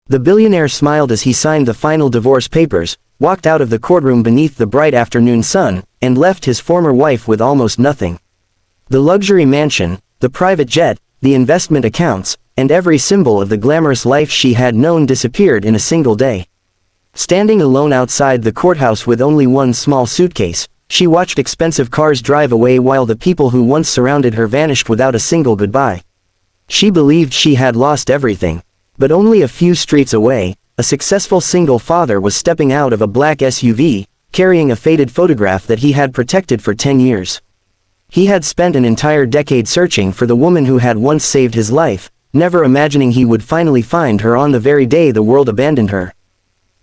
The billionaire smiled as he signed the final divorce papers, walked out of the courtroom beneath the bright afternoon sun, and left his former wife with almost nothing. The luxury mansion, the private jet, the investment accounts, and every symbol of the glamorous life she had known disappeared in a single day. Standing alone outside the courthouse with only one small suitcase, she watched expensive cars drive away while the people who once surrounded her vanished without a single goodbye. She believed she had lost everything. But only a few streets away, a successful single father was stepping out of a black SUV, carrying a faded photograph that he had protected for 10 years. He had spent an entire decade searching for the woman who had once saved his life, never imagining he would finally find her on the very day the world abandoned her.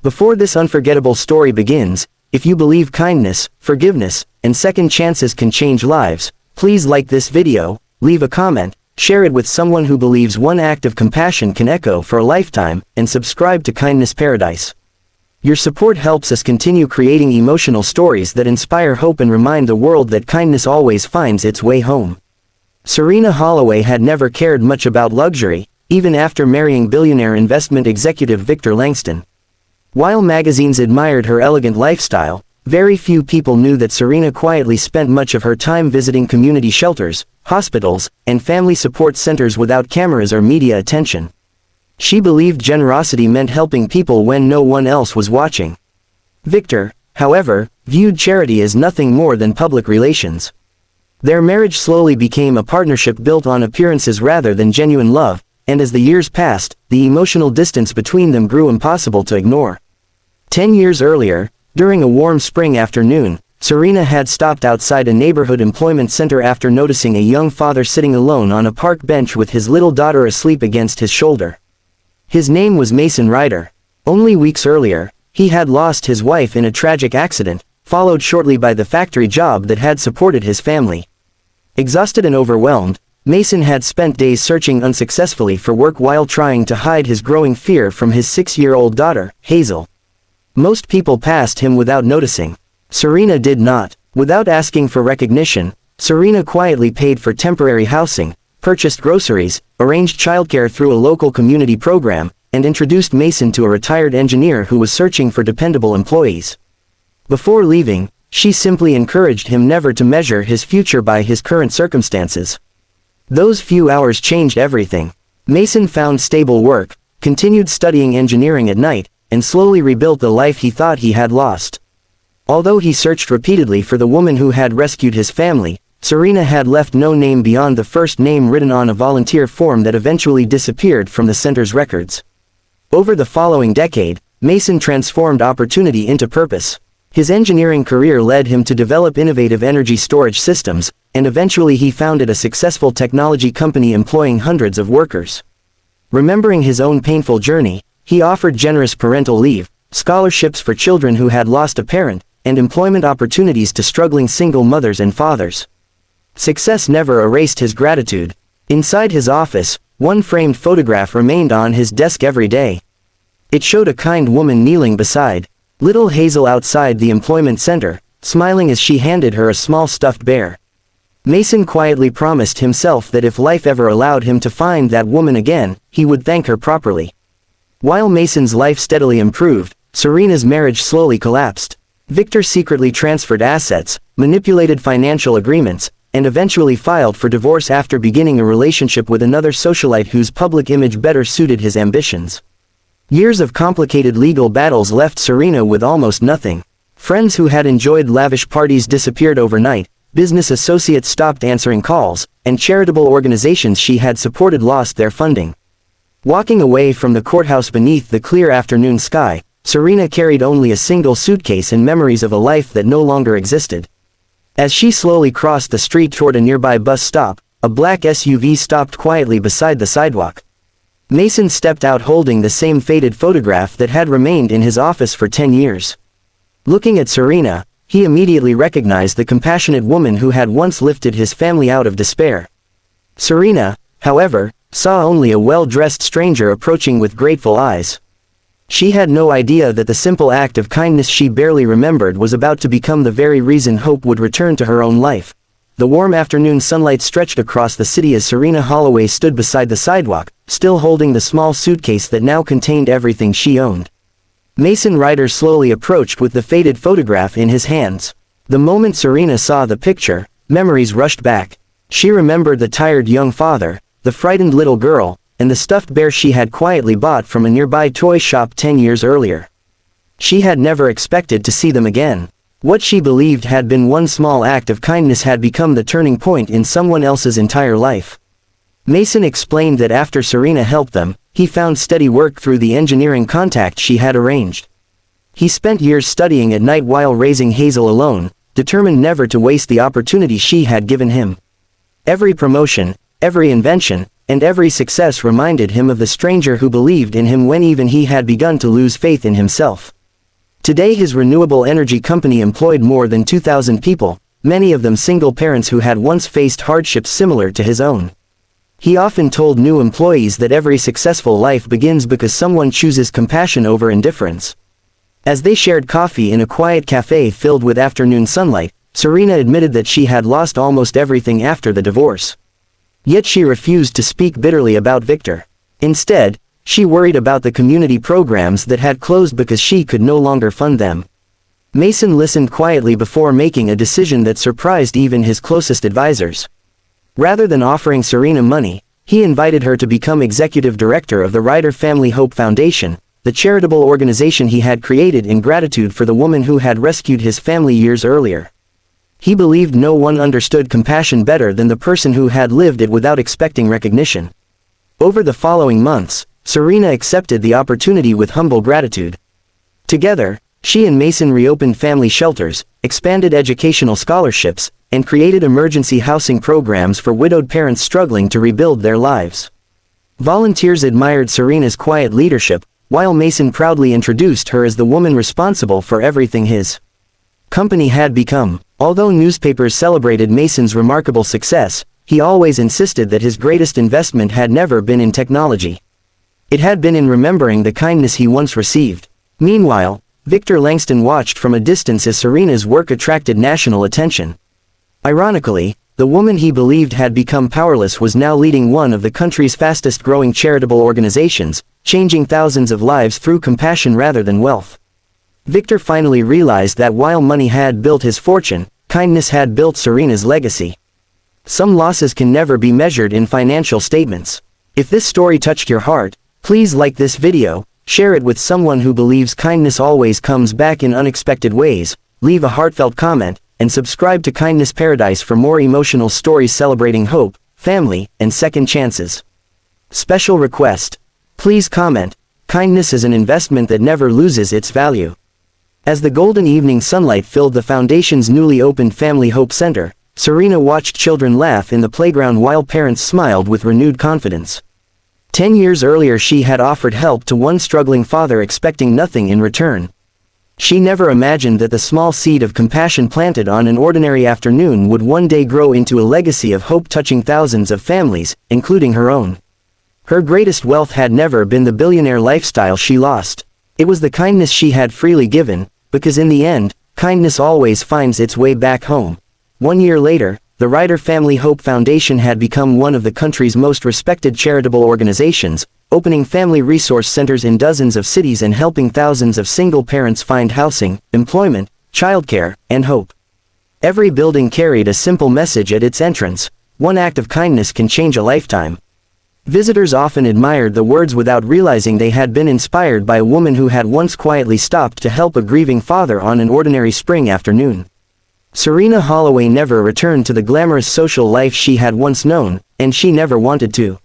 Before this unforgettable story begins, if you believe kindness, forgiveness, and second chances can change lives, please like this video, leave a comment, share it with someone who believes one act of compassion can echo for a lifetime, and subscribe to Kindness Paradise. Your support helps us continue creating emotional stories that inspire hope and remind the world that kindness always finds its way home. Serena Holloway had never cared much about luxury, even after marrying billionaire investment executive Victor Langston. While magazines admired her elegant lifestyle, very few people knew that Serena quietly spent much of her time visiting community shelters, hospitals, and family support centers without cameras or media attention. She believed generosity meant helping people when no one else was watching. Victor, however, viewed charity as nothing more than public relations. Their marriage slowly became a partnership built on appearances rather than genuine love, and as the years passed, the emotional distance between them grew impossible to ignore. 10 years earlier, during a warm spring afternoon, Serena had stopped outside a neighborhood employment center after noticing a young father sitting alone on a park bench with his little daughter asleep against his shoulder. His name was Mason Ryder. Only weeks earlier, he had lost his wife in a tragic accident, followed shortly by the factory job that had supported his family. Exhausted and overwhelmed, Mason had spent days searching unsuccessfully for work while trying to hide his growing fear from his 6-year-old daughter, Hazel. Most people passed him without noticing. Serena did not. Without asking for recognition, Serena quietly paid for temporary housing, purchased groceries, arranged childcare through a local community program, and introduced Mason to a retired engineer who was searching for dependable employees. Before leaving, she simply encouraged him never to measure his future by his current circumstances. Those few hours changed everything. Mason found stable work, continued studying engineering at night, and slowly rebuilt the life he thought he had lost. Although he searched repeatedly for the woman who had rescued his family, Serena had left no name beyond the first name written on a volunteer form that eventually disappeared from the center's records. Over the following decade, Mason transformed opportunity into purpose. His engineering career led him to develop innovative energy storage systems, and eventually he founded a successful technology company employing hundreds of workers. Remembering his own painful journey, he offered generous parental leave, scholarships for children who had lost a parent, and employment opportunities to struggling single mothers and fathers. Success never erased his gratitude. Inside his office, one framed photograph remained on his desk every day. It showed a kind woman kneeling beside little Hazel outside the employment center, smiling as she handed her a small stuffed bear. Mason quietly promised himself that if life ever allowed him to find that woman again, he would thank her properly. While Mason's life steadily improved, Serena's marriage slowly collapsed. Victor secretly transferred assets, manipulated financial agreements, and eventually filed for divorce after beginning a relationship with another socialite whose public image better suited his ambitions. Years of complicated legal battles left Serena with almost nothing. Friends who had enjoyed lavish parties disappeared overnight, business associates stopped answering calls, and charitable organizations she had supported lost their funding. Walking away from the courthouse beneath the clear afternoon sky, Serena carried only a single suitcase and memories of a life that no longer existed. As she slowly crossed the street toward a nearby bus stop, a black SUV stopped quietly beside the sidewalk. Mason stepped out holding the same faded photograph that had remained in his office for 10 years. Looking at Serena, he immediately recognized the compassionate woman who had once lifted his family out of despair. Serena, however, saw only a well-dressed stranger approaching with grateful eyes. She had no idea that the simple act of kindness she barely remembered was about to become the very reason hope would return to her own life. The warm afternoon sunlight stretched across the city as Serena Holloway stood beside the sidewalk, still holding the small suitcase that now contained everything she owned. Mason Ryder slowly approached with the faded photograph in his hands. The moment Serena saw the picture, memories rushed back. She remembered the tired young father, the frightened little girl, and the stuffed bear she had quietly bought from a nearby toy shop 10 years earlier. She had never expected to see them again. What she believed had been one small act of kindness had become the turning point in someone else's entire life. Mason explained that after Serena helped them, he found steady work through the engineering contact she had arranged. He spent years studying at night while raising Hazel alone, determined never to waste the opportunity she had given him. Every promotion, every invention, and every success reminded him of the stranger who believed in him when even he had begun to lose faith in himself. Today his renewable energy company employed more than 2,000 people, many of them single parents who had once faced hardships similar to his own. He often told new employees that every successful life begins because someone chooses compassion over indifference. As they shared coffee in a quiet cafe filled with afternoon sunlight, Serena admitted that she had lost almost everything after the divorce. Yet she refused to speak bitterly about Victor. Instead, she worried about the community programs that had closed because she could no longer fund them. Mason listened quietly before making a decision that surprised even his closest advisors. Rather than offering Serena money, he invited her to become executive director of the Ryder Family Hope Foundation, the charitable organization he had created in gratitude for the woman who had rescued his family years earlier. He believed no one understood compassion better than the person who had lived it without expecting recognition. Over the following months, Serena accepted the opportunity with humble gratitude. Together, she and Mason reopened family shelters, expanded educational scholarships, and created emergency housing programs for widowed parents struggling to rebuild their lives. Volunteers admired Serena's quiet leadership, while Mason proudly introduced her as the woman responsible for everything his company had become. Although newspapers celebrated Mason's remarkable success, he always insisted that his greatest investment had never been in technology. It had been in remembering the kindness he once received. Meanwhile, Victor Langston watched from a distance as Serena's work attracted national attention. Ironically, the woman he believed had become powerless was now leading one of the country's fastest-growing charitable organizations, changing thousands of lives through compassion rather than wealth. Victor finally realized that while money had built his fortune, kindness had built Serena's legacy. Some losses can never be measured in financial statements. If this story touched your heart, please like this video, share it with someone who believes kindness always comes back in unexpected ways, leave a heartfelt comment, and subscribe to Kindness Paradise for more emotional stories celebrating hope, family, and second chances. Special request. Please comment, kindness is an investment that never loses its value. As the golden evening sunlight filled the foundation's newly opened Family Hope Center, Serena watched children laugh in the playground while parents smiled with renewed confidence. 10 years earlier she had offered help to one struggling father expecting nothing in return. She never imagined that the small seed of compassion planted on an ordinary afternoon would one day grow into a legacy of hope touching thousands of families, including her own. Her greatest wealth had never been the billionaire lifestyle she lost. It was the kindness she had freely given, because in the end, kindness always finds its way back home. 1 year later, the Ryder Family Hope Foundation had become one of the country's most respected charitable organizations, opening family resource centers in dozens of cities and helping thousands of single parents find housing, employment, childcare, and hope. Every building carried a simple message at its entrance: one act of kindness can change a lifetime. Visitors often admired the words without realizing they had been inspired by a woman who had once quietly stopped to help a grieving father on an ordinary spring afternoon. Serena Holloway never returned to the glamorous social life she had once known, and she never wanted to.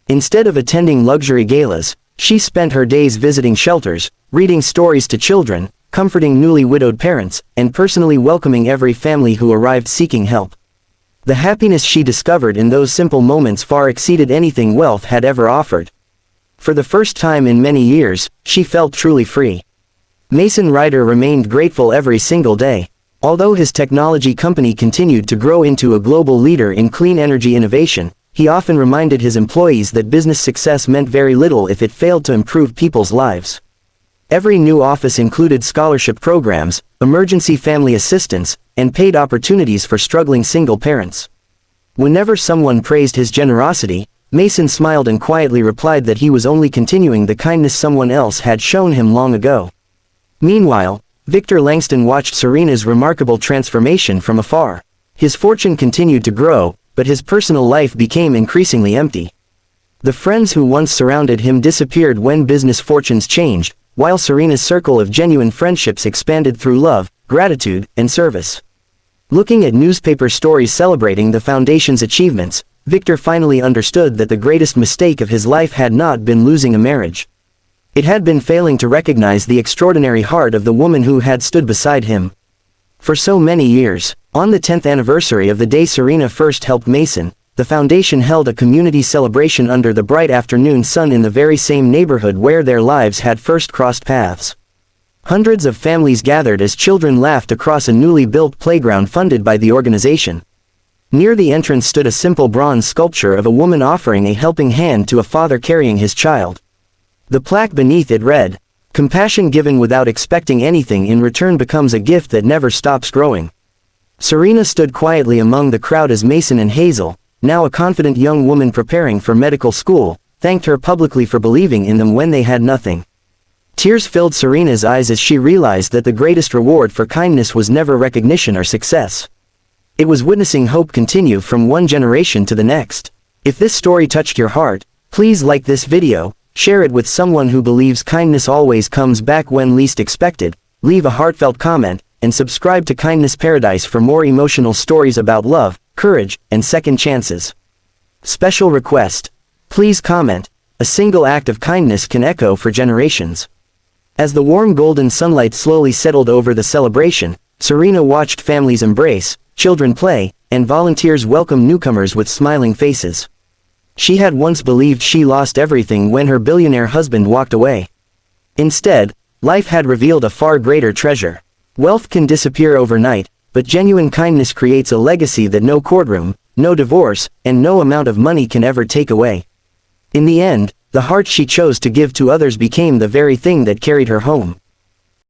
Instead of attending luxury galas, she spent her days visiting shelters, reading stories to children, comforting newly widowed parents, and personally welcoming every family who arrived seeking help. The happiness she discovered in those simple moments far exceeded anything wealth had ever offered. For the first time in many years, she felt truly free. Mason Ryder remained grateful every single day. Although his technology company continued to grow into a global leader in clean energy innovation, he often reminded his employees that business success meant very little if it failed to improve people's lives. Every new office included scholarship programs, emergency family assistance, and paid opportunities for struggling single parents. Whenever someone praised his generosity, Mason smiled and quietly replied that he was only continuing the kindness someone else had shown him long ago. Meanwhile, Victor Langston watched Serena's remarkable transformation from afar. His fortune continued to grow, but his personal life became increasingly empty. The friends who once surrounded him disappeared when business fortunes changed, while Serena's circle of genuine friendships expanded through love, gratitude, and service. Looking at newspaper stories celebrating the Foundation's achievements, Victor finally understood that the greatest mistake of his life had not been losing a marriage. It had been failing to recognize the extraordinary heart of the woman who had stood beside him for so many years. On the 10th anniversary of the day Serena first helped Mason, the Foundation held a community celebration under the bright afternoon sun in the very same neighborhood where their lives had first crossed paths. Hundreds of families gathered as children laughed across a newly built playground funded by the organization. Near the entrance stood a simple bronze sculpture of a woman offering a helping hand to a father carrying his child. The plaque beneath it read, "Compassion given without expecting anything in return becomes a gift that never stops growing." Serena stood quietly among the crowd as Mason and Hazel, now a confident young woman preparing for medical school, thanked her publicly for believing in them when they had nothing. Tears filled Serena's eyes as she realized that the greatest reward for kindness was never recognition or success. It was witnessing hope continue from one generation to the next. If this story touched your heart, please like this video, share it with someone who believes kindness always comes back when least expected, leave a heartfelt comment, and subscribe to Kindness Paradise for more emotional stories about love, courage, and second chances. Special request. Please comment. A single act of kindness can echo for generations. As the warm golden sunlight slowly settled over the celebration, Serena watched families embrace, children play, and volunteers welcome newcomers with smiling faces. She had once believed she lost everything when her billionaire husband walked away. Instead, life had revealed a far greater treasure. Wealth can disappear overnight, but genuine kindness creates a legacy that no courtroom, no divorce, and no amount of money can ever take away. In the end, the heart she chose to give to others became the very thing that carried her home.